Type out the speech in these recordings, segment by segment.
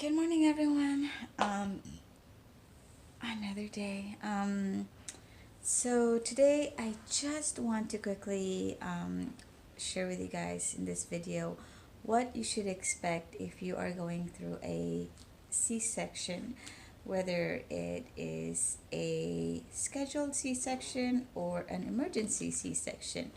Good morning, everyone. Another day. So today I just want to quickly share with you guys in this video what you should expect if you are going through a C-section, whether it is a scheduled C-section or an emergency C-section.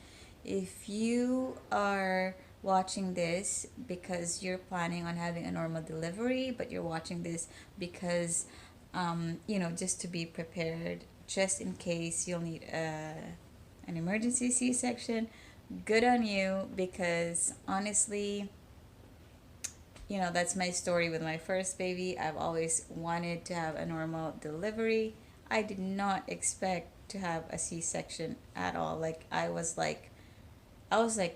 If you are watching this because you're planning on having a normal delivery, but you're watching this because, just to be prepared, just in case you'll need an emergency C section, good on you because honestly, that's my story with my first baby. I've always wanted to have a normal delivery. I did not expect to have a C section at all. I was like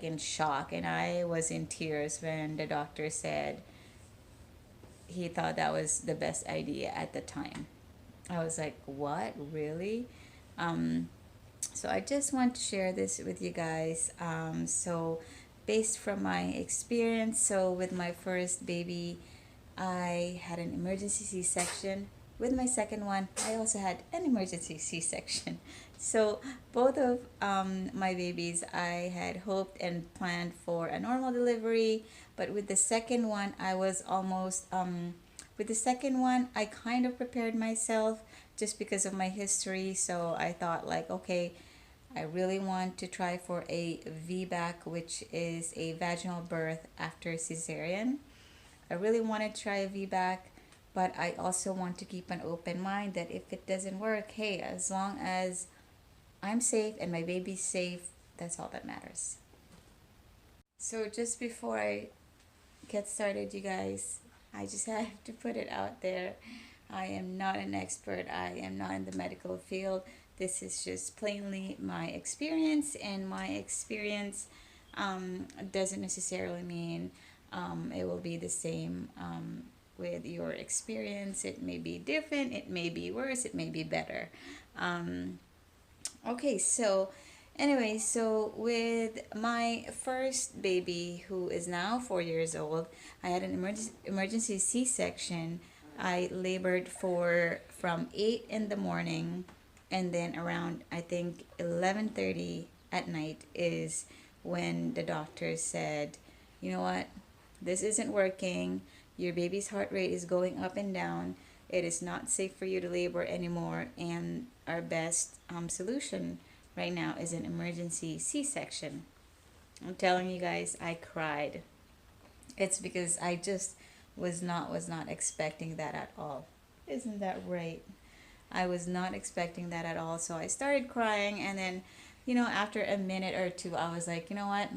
in shock and I was in tears when the doctor said he thought that was the best idea at the time. I was like, what? Really? Um, so I just want to share this with you guys. Based from my experience, so with my first baby, I had an emergency C-section. With my second one, I also had an emergency C-section. So both of my babies, I had hoped and planned for a normal delivery, but with the second one, I was almost with the second one, I kind of prepared myself just because of my history. So I thought like, okay, I really want to try for a VBAC, which is a vaginal birth after cesarean. I really want to try a VBAC, but I also want to keep an open mind that if it doesn't work, hey, as long as I'm safe and my baby's safe, that's all that matters. So just before I get started, you guys, I just have to put it out there. I am not an expert. I am not in the medical field. This is just plainly my experience, and my experience doesn't necessarily mean it will be the same with your experience. It may be different, it may be worse, it may be better. Um, okay, so anyway, so with my first baby, who is now 4 years old, I had an emergency C section. I labored for from 8 in the morning, and then around I think 11:30 at night is when the doctor said, you know what, this isn't working. Your baby's heart rate is going up and down. It is not safe for you to labor anymore, and our best solution right now is an emergency C-section. I'm telling you guys, I cried. It's because I just was not expecting that at all. Isn't that right? I was not expecting that at all. So I started crying, and then, after a minute or two, I was like, you know what?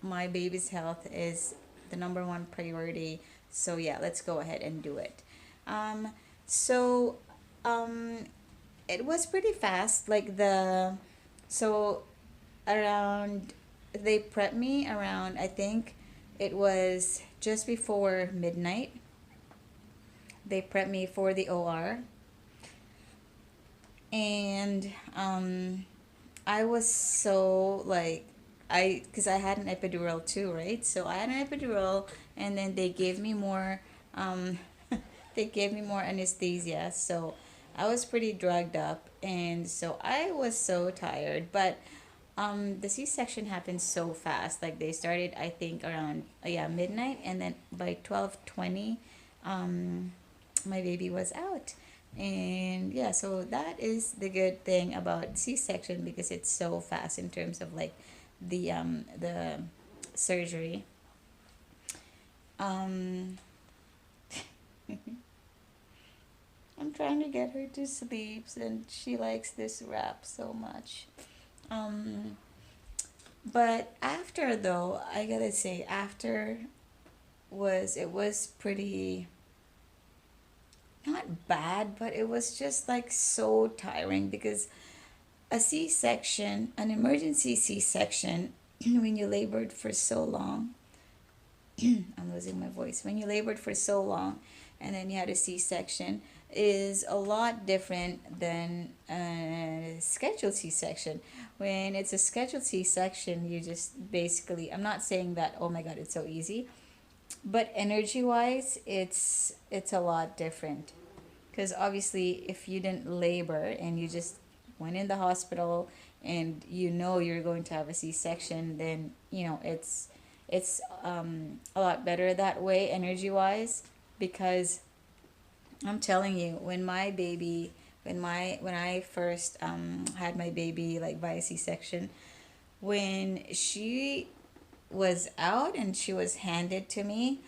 My baby's health is the number one priority. So yeah, let's go ahead and do it. Um, so um, it was pretty fast. So around, they prepped me around, I think it was just before midnight. They prepped me for the OR. And I was so like, because I had an epidural too, right? So I had an epidural, and then they gave me more, um, they gave me more anesthesia. So I was pretty drugged up, and so I was so tired. But the C-section happened so fast. Like they started, I think around yeah, midnight, and then by 12:20, my baby was out. And yeah, so that is the good thing about C-section, because it's so fast in terms of like the surgery. Um, I'm trying to get her to sleep, and she likes this wrap so much. Um, but after though, I gotta say, after it was pretty not bad, but it was just like so tiring because a C section, an emergency C section, when you labored for so long, I'm losing my voice. When you labored for so long and then you had a C section, is a lot different than a scheduled C section. When it's a scheduled C section, you just basically, I'm not saying that, oh my god, it's so easy. But energy wise, it's a lot different, because obviously if you didn't labor and you just went in the hospital and you know you're going to have a c-section, then it's a lot better that way energy wise. Because I'm telling you, when I first had my baby like via c-section, when she was out and she was handed to me,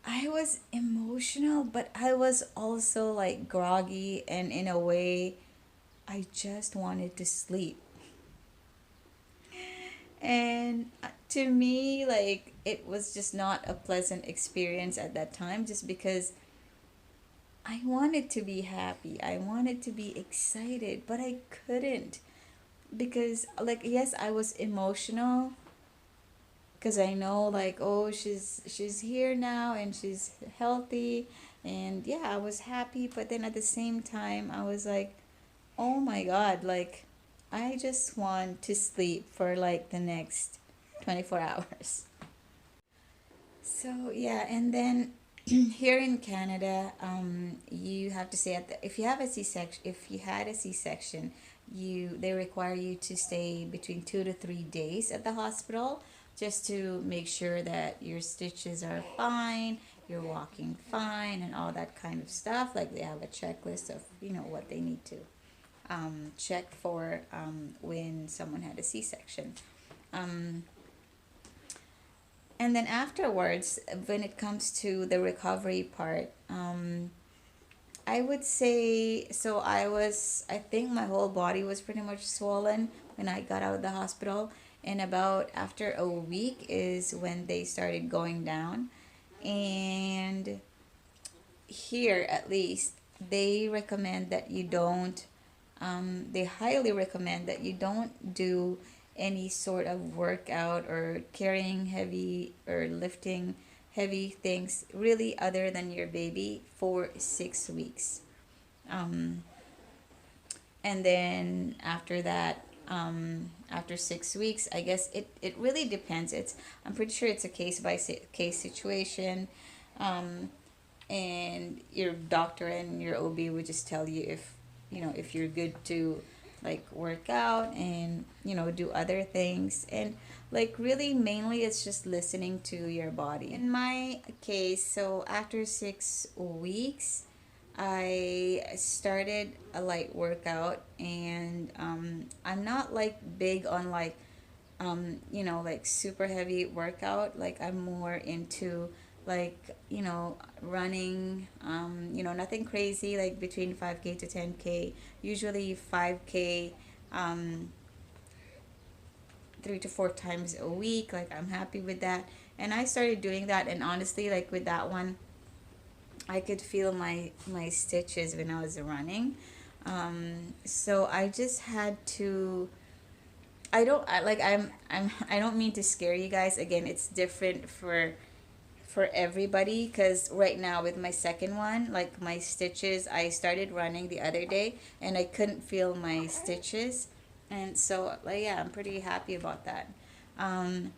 I was emotional, but I was also like groggy, and in a way, I just wanted to sleep. And to me, like, it was just not a pleasant experience at that time, just because I wanted to be happy. I wanted to be excited, but I couldn't. Because, like, yes, I was emotional, because I know, like, oh, she's here now and she's healthy, and yeah, I was happy. But then at the same time, I was like, oh my God, like, I just want to sleep for like the next 24 hours. So yeah, and then here in Canada, you have to stay at if you have a C-section, if you had a C-section, they require you to stay between 2 to 3 days at the hospital, just to make sure that your stitches are fine, you're walking fine, and all that kind of stuff. Like, they have a checklist of what they need to check for when someone had a C-section. Um, and then afterwards, when it comes to the recovery part, I would say, so I think my whole body was pretty much swollen when I got out of the hospital. And about after a week is when they started going down. And here, at least, they recommend that you don't, they highly recommend that you don't do any sort of workout or carrying heavy or lifting heavy things really other than your baby for 6 weeks. Um, and then after that, after 6 weeks, I guess it really depends. I'm pretty sure it's a case by case situation. Um, and your doctor and your OB would just tell you if you're good to like work out and do other things. And like, really, mainly it's just listening to your body. In my case, so after 6 weeks, I started a light workout. And I'm not like big on like like super heavy workout. Like, I'm more into like running, nothing crazy, like between 5K to 10K, usually 5K, um 3 to 4 times a week. Like, I'm happy with that. And I started doing that, and honestly, like, with that one, I could feel my stitches when I was running. So I just had to, I don't mean to scare you guys. Again, it's different for everybody, because right now with my second one, like, my stitches, I started running the other day and I couldn't feel my stitches. And so, like, yeah, I'm pretty happy about that. um,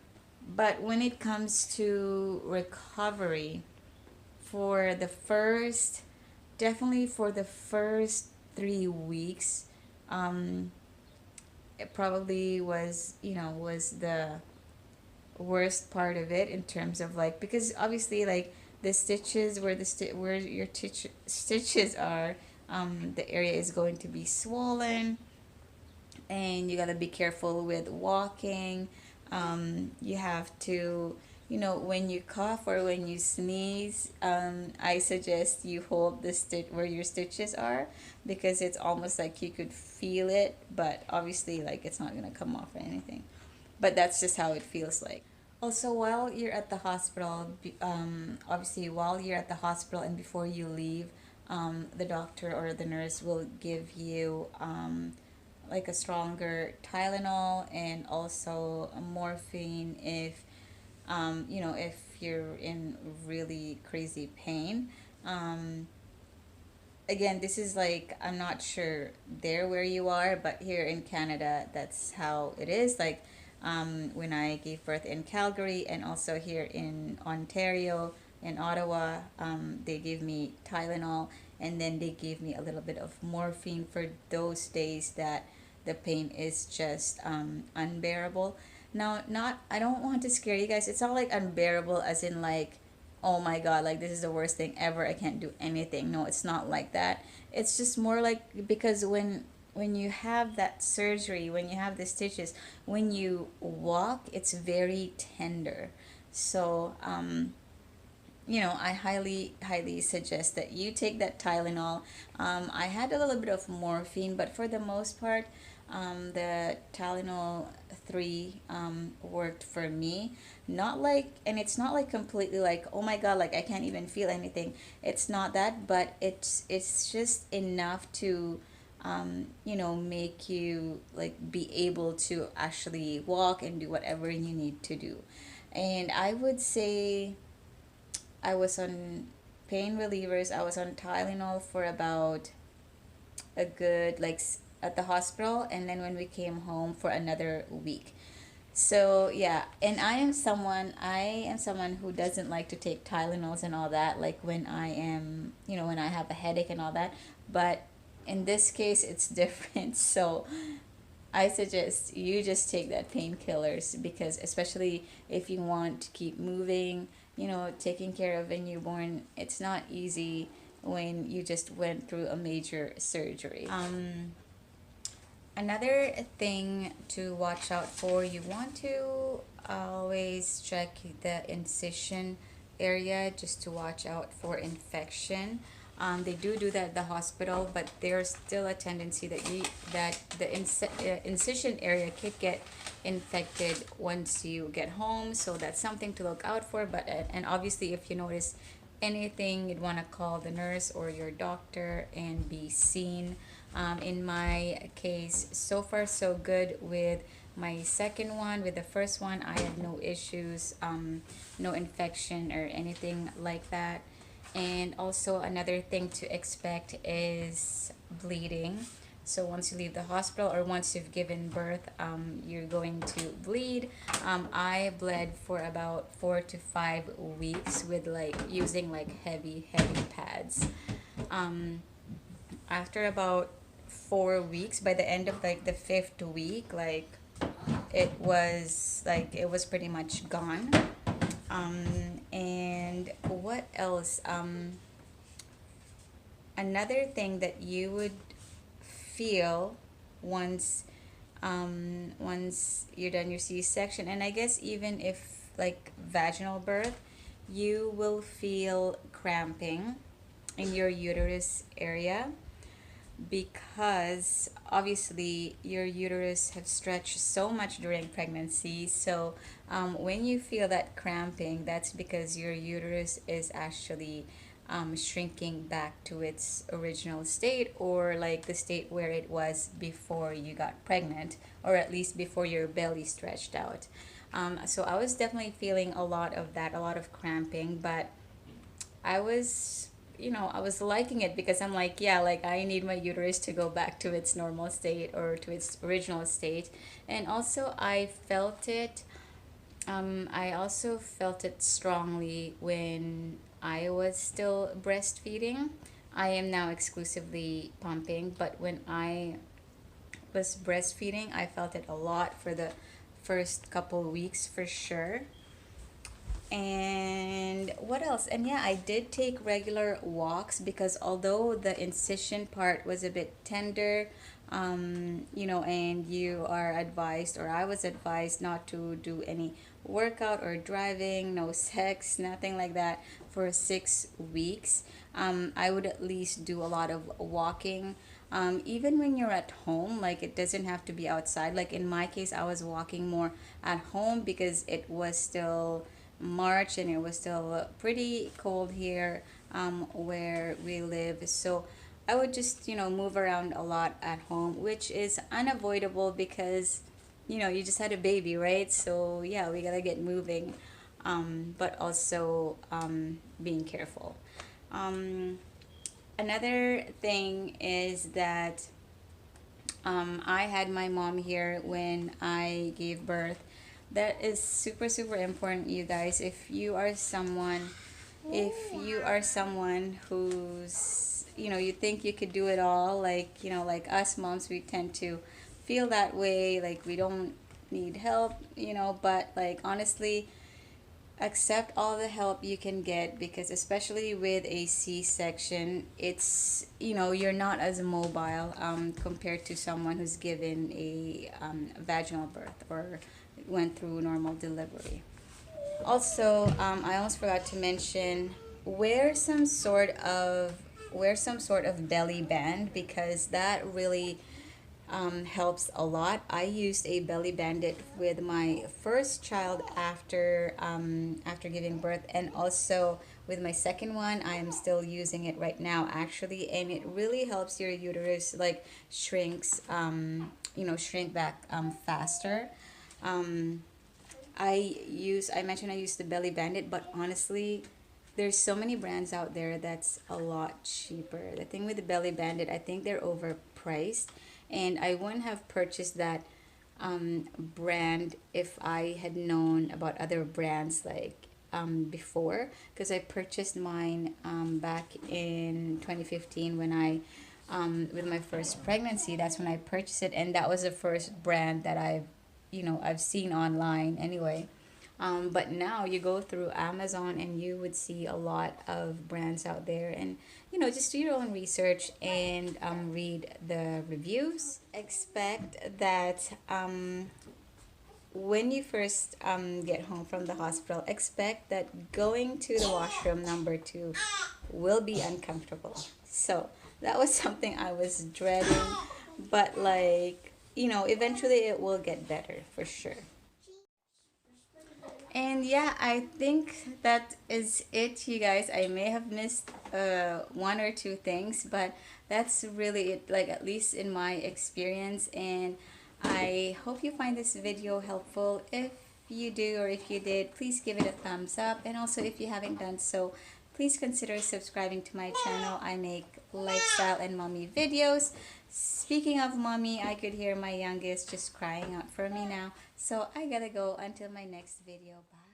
but when it comes to recovery, for the first definitely for the first 3 weeks, um, it probably was the worst part of it, in terms of, like, because obviously, like, the stitches where your stitches are, the area is going to be swollen, and you got to be careful with walking. You have to, when you cough or when you sneeze, I suggest you hold the stitch where your stitches are, because it's almost like you could feel it, but obviously, like, it's not going to come off or anything. But that's just how it feels like. Also, while you're at the hospital, obviously, while you're at the hospital and before you leave, the doctor or the nurse will give you like a stronger Tylenol, and also a morphine if you're in really crazy pain. Um, Again, this is like, I'm not sure there where you are, but here in Canada, that's how it is. Like, when I gave birth in Calgary, and also here in Ontario, in Ottawa. They gave me Tylenol, and then they gave me a little bit of morphine for those days that the pain is just unbearable. Now, not I don't want to scare you guys. It's not like unbearable as in like, oh my god, like this is the worst thing ever. I can't do anything. No, it's not like that. It's just more like because when you have that surgery, when you have the stitches, when you walk, it's very tender. So, I highly suggest that you take that Tylenol. I had a little bit of morphine, but for the most part, the Tylenol 3 worked for me. Not like, and it's not like completely like, oh my God, like I can't even feel anything. It's not that, but it's just enough to, make you like be able to actually walk and do whatever you need to do. And I would say I was on pain relievers. I was on Tylenol for about a good at the hospital, and then when we came home for another week. So yeah, and I am someone who doesn't like to take Tylenols and all that, like when I am, when I have a headache and all that. But in this case, it's different. So I suggest you just take that painkillers, because especially if you want to keep moving, taking care of a newborn, it's not easy when you just went through a major surgery. Another thing to watch out for, you want to always check the incision area just to watch out for infection. They do that at the hospital, but there's still a tendency that the incision area could get infected once you get home. So that's something to look out for. But and obviously, if you notice anything, you'd want to call the nurse or your doctor and be seen. In my case, so far so good with my second one. With the first one, I had no issues, no infection or anything like that. And also another thing to expect is bleeding. So once you leave the hospital or once you've given birth, you're going to bleed. I bled for about 4 to 5 weeks with like using like heavy pads. After about 4 weeks, by the end of like the fifth week, like it was pretty much gone. And what else? Another thing that you would feel once once you're done your C-section, and I guess even if like vaginal birth, you will feel cramping in your uterus area, because obviously your uterus have stretched so much during pregnancy. So when you feel that cramping, that's because your uterus is actually shrinking back to its original state, or like the state where it was before you got pregnant, or at least before your belly stretched out. So I was definitely feeling a lot of that, a lot of cramping, but I was, I was liking it because I'm like, yeah, like I need my uterus to go back to its normal state or to its original state. And also, I also felt it strongly when I was still breastfeeding. I am now exclusively pumping, but when I was breastfeeding, I felt it a lot for the first couple weeks for sure. And what else? And yeah, I did take regular walks, because although the incision part was a bit tender, and you are advised, or I was advised, not to do any workout or driving, no sex, nothing like that for 6 weeks. I would at least do a lot of walking. Even when you're at home, like it doesn't have to be outside. Like in my case, I was walking more at home because it was still March and it was still pretty cold here where we live. So I would just, move around a lot at home, which is unavoidable because, you just had a baby, right? So yeah, we gotta get moving, but also being careful. Um, Another thing is that I had my mom here when I gave birth. That is super, super important, you guys. If you are someone who's, you think you could do it all, like, like us moms, we tend to feel that way, like we don't need help, but like honestly, accept all the help you can get, because especially with a C-section, it's, you're not as mobile compared to someone who's given a vaginal birth or went through normal delivery. Also, I almost forgot to mention, wear some sort of wear some sort of belly band, because that really helps a lot. I used a belly bandit with my first child after giving birth, and also with my second one. I am still using it right now, actually, and it really helps your uterus like shrink back faster. Um, I mentioned I use the belly bandit, but honestly, there's so many brands out there that's a lot cheaper. The thing with the belly bandit, I think they're overpriced, and I wouldn't have purchased that brand if I had known about other brands like before, because I purchased mine back in 2015 when I with my first pregnancy. That's when I purchased it, and that was the first brand that I've seen online anyway. But now you go through Amazon and you would see a lot of brands out there, and just do your own research and read the reviews. Expect that when you first get home from the hospital, expect that going to the washroom number two will be uncomfortable. So that was something I was dreading, but like, eventually it will get better for sure. And yeah, I think that is it, you guys. I may have missed one or two things, but that's really it, like at least in my experience. And I hope you find this video helpful. If you do, or if you did, please give it a thumbs up. And also, if you haven't done so, please consider subscribing to my channel. I make lifestyle and mommy videos. Speaking of mommy, I could hear my youngest just crying out for me now. So I gotta go until my next video. Bye.